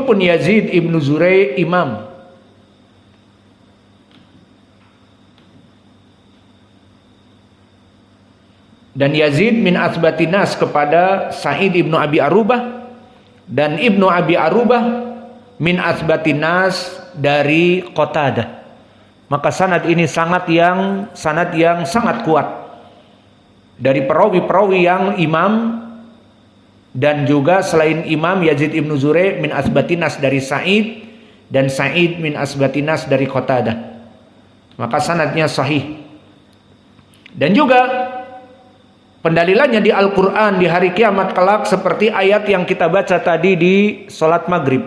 Itu pun Yazid ibnu Zurai imam. Dan Yazid min asbatinas kepada Sa'id ibnu Abi Arubah, dan ibnu Abi Arubah min asbatinas dari Qatadah. Maka sanad ini sanad yang sangat kuat dari perawi-perawi yang imam. Dan juga selain imam, Yazid ibnu Zurai min asbatinas dari Sa'id, dan Sa'id min asbatinas dari Qatadah. Maka sanadnya sahih. Dan juga pendalilannya di Al-Quran di hari kiamat kelak seperti ayat yang kita baca tadi di sholat maghrib.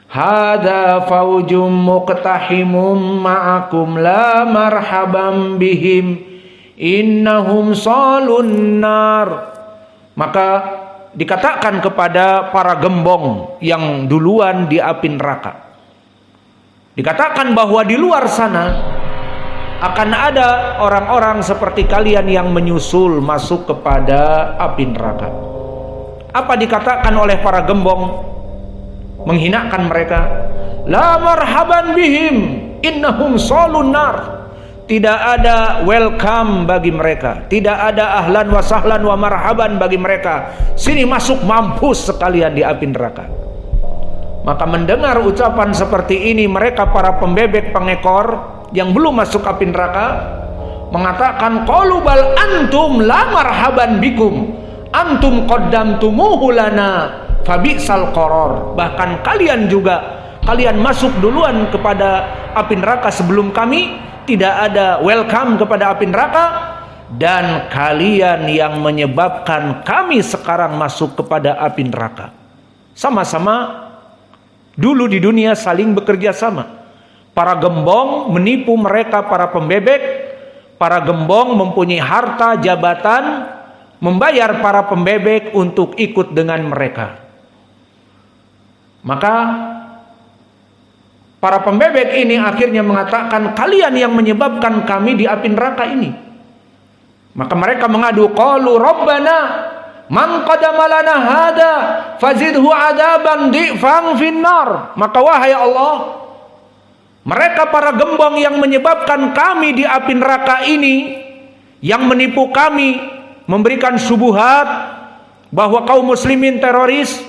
Hada faujum muqtahimum ma'akum la marhaban bihim innahum salun nar. Maka dikatakan kepada para gembong yang duluan di api neraka, dikatakan bahwa di luar sana akan ada orang-orang seperti kalian yang menyusul masuk kepada api neraka. Apa dikatakan oleh para gembong? Menghinakan mereka. La marhaban bihim innahum salun nar. Tidak ada welcome bagi mereka, tidak ada ahlan wa sahlan wa marhaban bagi mereka. Sini masuk, mampus sekalian di api neraka. Maka mendengar ucapan seperti ini, mereka para pembebek pengekor yang belum masuk api neraka mengatakan, qalu bal antum la marhaban bikum antum qaddamtumuhu lana fabi'sal qaror. Bahkan kalian masuk duluan kepada api neraka sebelum kami. Tidak ada welcome kepada api neraka, dan kalian yang menyebabkan kami sekarang masuk kepada api neraka. Sama-sama dulu di dunia saling bekerja sama. Para gembong menipu mereka para pembebek. Para gembong mempunyai harta, jabatan, membayar para pembebek untuk ikut dengan mereka. Maka para pembebek ini akhirnya mengatakan, kalian yang menyebabkan kami di api neraka ini. Maka mereka mengadu, qalu rabbana man qadama lana hada fazidhu adaban di'fan finnar. Maka wahai Allah, mereka para gembong yang menyebabkan kami di api neraka ini, yang menipu kami, memberikan syubhat bahwa kaum muslimin teroris,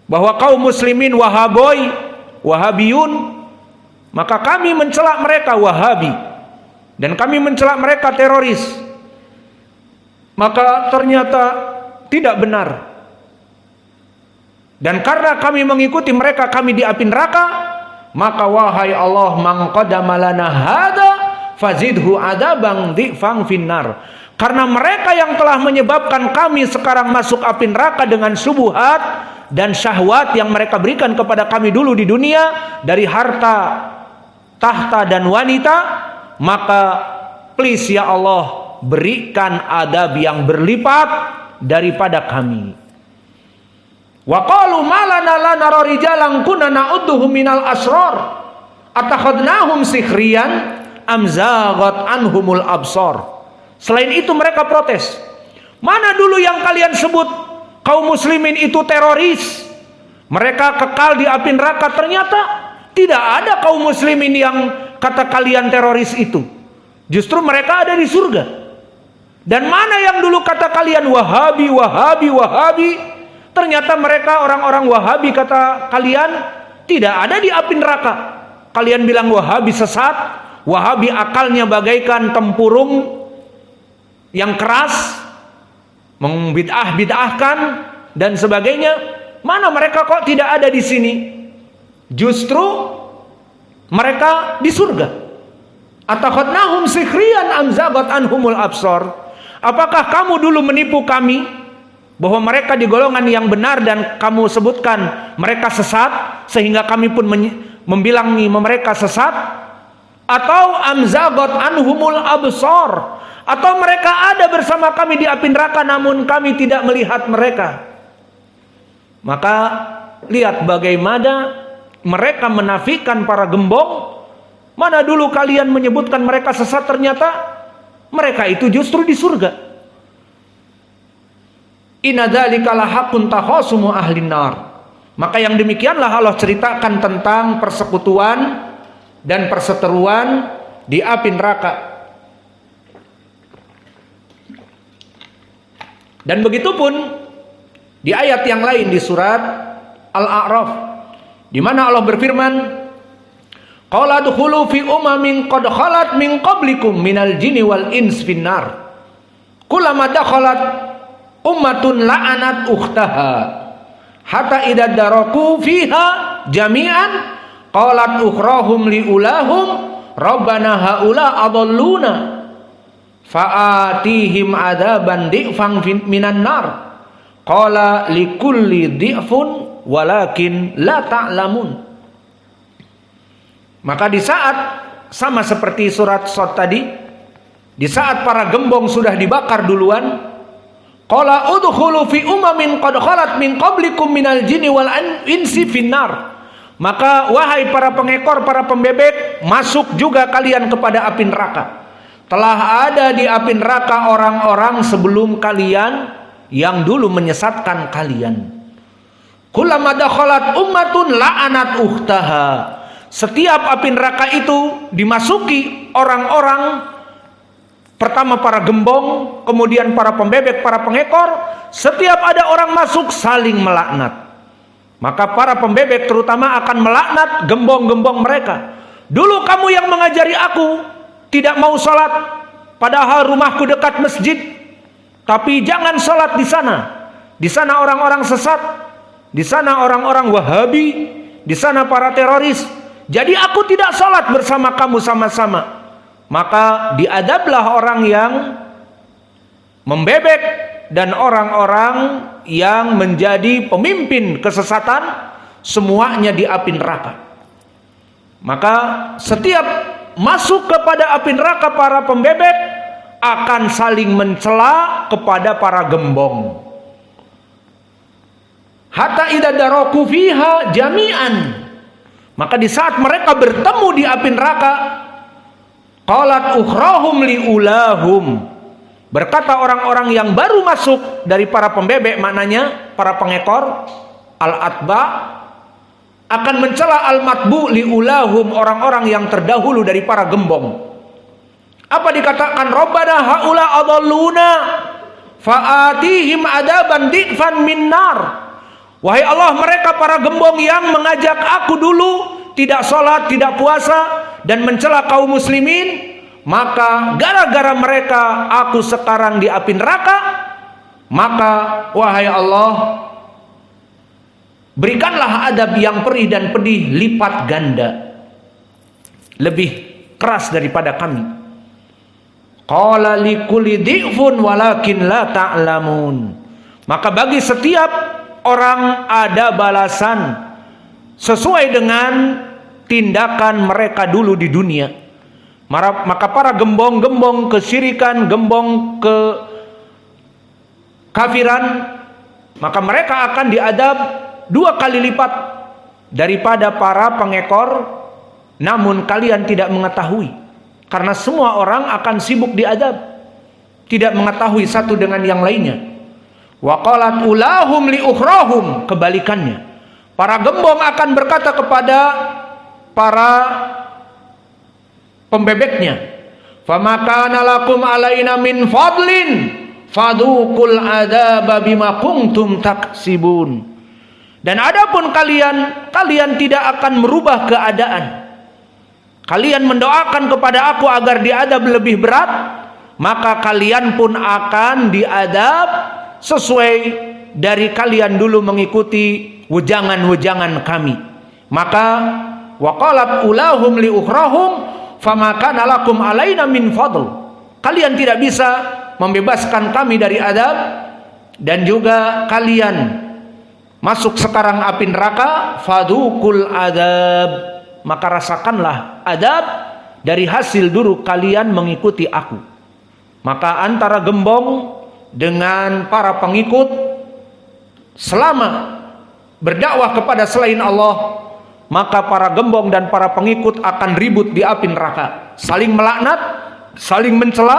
bahwa kaum muslimin Wahabiyun, maka kami mencela mereka Wahabi, dan kami mencela mereka teroris. Maka ternyata tidak benar. Dan karena kami mengikuti mereka, kami di api neraka. Maka wahai Allah, man qadama lana hada fazidhu adaban di'fan finnar. Karena mereka yang telah menyebabkan kami sekarang masuk api neraka dengan syubhat dan syahwat yang mereka berikan kepada kami dulu di dunia dari harta, tahta dan wanita, maka please ya Allah, berikan adab yang berlipat daripada kami. Wa qalu malana la nara rijalan kunna na'udduhum minal asrar atakhadnahum sikhriyan am zaghat anhumul absar. Selain itu mereka protes. Mana dulu yang kalian sebut kaum muslimin itu teroris, mereka kekal di api neraka? Ternyata tidak ada kaum muslimin yang kata kalian teroris itu. Justru mereka ada di surga. Dan mana yang dulu kata kalian Wahabi, Wahabi, Wahabi? Ternyata mereka orang-orang Wahabi kata kalian tidak ada di api neraka. Kalian bilang Wahabi sesat, Wahabi akalnya bagaikan tempurung yang keras, membid'ah-bid'ahkan dan sebagainya. Mana mereka kok tidak ada di sini? Justru mereka di surga. Atakhadnahum sikhriyan am zagat anhumul absar. Apakah kamu dulu menipu kami bahwa mereka di golongan yang benar dan kamu sebutkan mereka sesat sehingga kami pun membilangi mereka sesat? Atau am zagat anhumul absar, atau mereka ada bersama kami di api neraka namun kami tidak melihat mereka? Maka lihat bagaimana mereka menafikan para gembong. Mana dulu kalian menyebutkan mereka sesat, ternyata mereka itu justru di surga. Inna dzalika lahaqqun takhasumu ahlin nar. Maka yang demikianlah Allah ceritakan tentang persekutuan dan perseteruan di api neraka. Dan begitupun di ayat yang lain di surat Al-A'raf, di mana Allah berfirman, qala dukhulu fi umamin qad khalat min qablikum minal jinni wal ins finnar kullama dakhalat ummatun la'anat ukhtaha hatta idza daraku fiha jami'an qalat ukhrahum liulahum rabbana haula adalluna fa'atihim adzaban di'fan minan nar qala likulli di'fun walakin la ta'lamun. Maka di saat sama seperti surat Shad tadi, di saat para gembong sudah dibakar duluan, qala udkhulu fi umamin qad khalat min qablikum minal jinni wal insi finnar. Maka wahai para pengekor, para pembebek, masuk juga kalian kepada api neraka. Telah ada di api neraka orang-orang sebelum kalian yang dulu menyesatkan kalian. Kullama dakhalat ummatun la'anat ukhtaha. Setiap api neraka itu dimasuki orang-orang, pertama para gembong, kemudian para pembebek, para pengekor. Setiap ada orang masuk saling melaknat. Maka para pembebek terutama akan melaknat gembong-gembong mereka. Dulu kamu yang mengajari aku tidak mau sholat, padahal rumahku dekat masjid. Tapi jangan sholat di sana. Di sana orang-orang sesat, di sana orang-orang Wahabi, di sana para teroris. Jadi aku tidak sholat bersama kamu sama-sama. Maka diadablah orang yang membebek dan orang-orang yang menjadi pemimpin kesesatan, semuanya di api neraka. Maka setiap masuk kepada api neraka para pembebek akan saling mencela kepada para gembong. Hatta idza daraku fiha jami'an. Maka di saat mereka bertemu di api neraka, qalat ukhrahum liulahum. Berkata orang-orang yang baru masuk dari para pembebek, maknanya para pengekor, al-atba, akan mencela al-matbu liulahum, orang-orang yang terdahulu dari para gembong. Apa dikatakan? Rabbana haula adalluna fa'atihim adaban di'fan min nar. Wahai Allah, mereka para gembong yang mengajak aku dulu tidak sholat, tidak puasa, dan mencela kaum muslimin, maka gara-gara mereka aku sekarang di api neraka. Maka wahai Allah, berikanlah adab yang perih dan pedih lipat ganda, lebih keras daripada kami. Qala likulli di'fun walakin la ta'lamun. Maka bagi setiap orang ada balasan sesuai dengan tindakan mereka dulu di dunia. Maka para gembong-gembong kesyirikan, gembong ke kafiran, maka mereka akan diadab 2 kali lipat daripada para pengekor. Namun kalian tidak mengetahui, karena semua orang akan sibuk diadab, tidak mengetahui satu dengan yang lainnya. Wa qalat ulahum li ukhrahum, kebalikannya. Para gembong akan berkata kepada para pembebeknya, fama kana lakum alaina min fadlin fadhuqul adzaba bima kuntum taksibun. Dan adapun kalian tidak akan merubah keadaan. Kalian mendoakan kepada aku agar diadab lebih berat, maka kalian pun akan diadab sesuai dari kalian dulu mengikuti wejangan-wejangan kami. Maka waqalat ulahum li ukhrahum fama kana lakum alaina min fadl. Kalian tidak bisa membebaskan kami dari adab, dan juga kalian masuk sekarang api neraka, fadukul adab, maka rasakanlah adab dari hasil dulu kalian mengikuti aku. Maka antara gembong dengan para pengikut selama berdakwah kepada selain Allah, maka para gembong dan para pengikut akan ribut di api neraka, saling melaknat, saling mencela.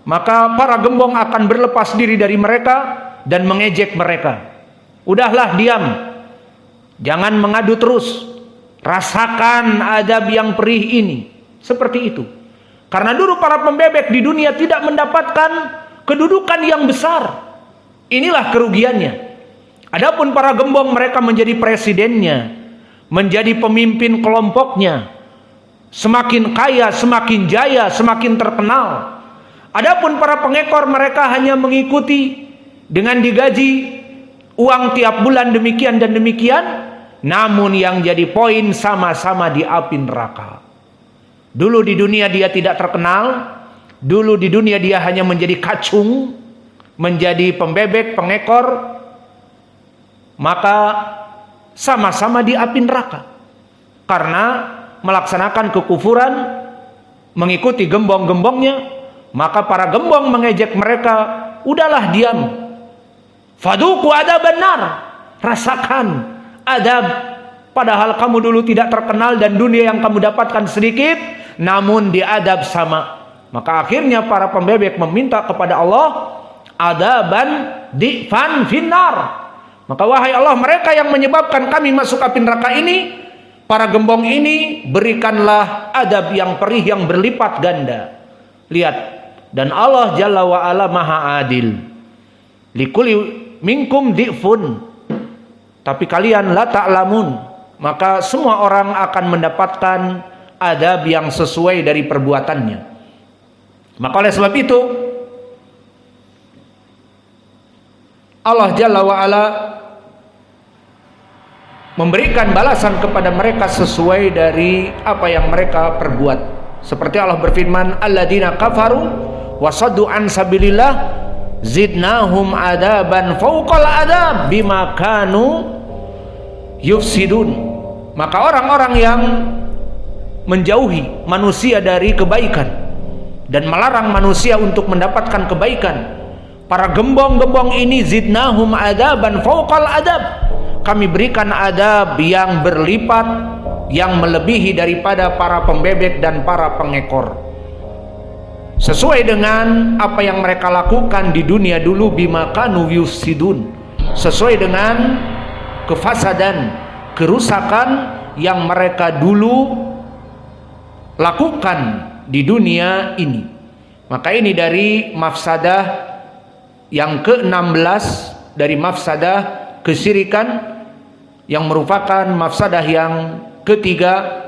Maka para gembong akan berlepas diri dari mereka dan mengejek mereka. Udahlah, diam, Jangan mengadu terus. Rasakan adab yang perih ini. Seperti itu. Karena dulu para pembebek di dunia tidak mendapatkan kedudukan yang besar. Inilah kerugiannya. Adapun para gembong, mereka menjadi presidennya, menjadi pemimpin kelompoknya. Semakin kaya, semakin jaya, semakin terkenal. Adapun para pengekor, mereka hanya mengikuti dengan digaji uang tiap bulan demikian dan demikian. Namun yang jadi poin, sama-sama di api neraka. Dulu di dunia dia tidak terkenal. Dulu di dunia dia hanya menjadi kacung, menjadi pembebek, pengekor. Maka sama-sama di api neraka. Karena melaksanakan kekufuran, mengikuti gembong-gembongnya. Maka para gembong mengejek mereka, udahlah diam. Faduku adab benar, rasakan adab. Padahal kamu dulu tidak terkenal dan dunia yang kamu dapatkan sedikit, namun diadab sama. Maka akhirnya para pembebek meminta kepada Allah, adaban di'fan finnar. Maka wahai Allah, mereka yang menyebabkan kami masuk api neraka ini, para gembong ini, berikanlah adab yang perih yang berlipat ganda. Lihat, dan Allah Jalla wa Ala Maha Adil. Likuli minkum di'fun, tapi kalian la ta'lamun. Maka semua orang akan mendapatkan adab yang sesuai dari perbuatannya. Maka oleh sebab itu Allah Jalla wa Ala memberikan balasan kepada mereka sesuai dari apa yang mereka perbuat. Seperti Allah berfirman, alladzina kafaru wasaddu an sabilillah zidnahum adaban fauqal adab bima kanu yufsidun. Maka orang-orang yang menjauhi manusia dari kebaikan dan melarang manusia untuk mendapatkan kebaikan, para gembong-gembong ini, zidnahum adaban fauqal adab, kami berikan adab yang berlipat, yang melebihi daripada para pembebek dan para pengekor, sesuai dengan apa yang mereka lakukan di dunia dulu, bima kanu yufsidun, sesuai dengan kefasadan, kerusakan yang mereka dulu lakukan di dunia ini. Maka ini dari mafsadah yang ke-16 dari mafsadah kesyirikan, yang merupakan mafsadah yang ketiga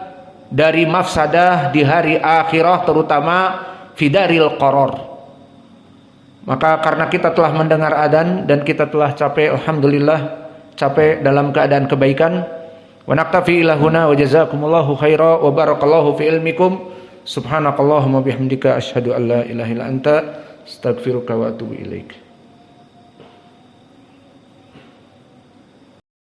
dari mafsadah di hari akhirah, terutama fidaril qaror. Maka karena kita telah mendengar adzan dan kita telah capek, alhamdulillah, capek dalam keadaan kebaikan. Wa naktafi ila huna wa jazakumullahu khaira wa barakallahu fi ilmikum. Subhanakallahumma bihamdika asyhadu an la ilaha illa anta astaghfiruka wa atubu ilaik.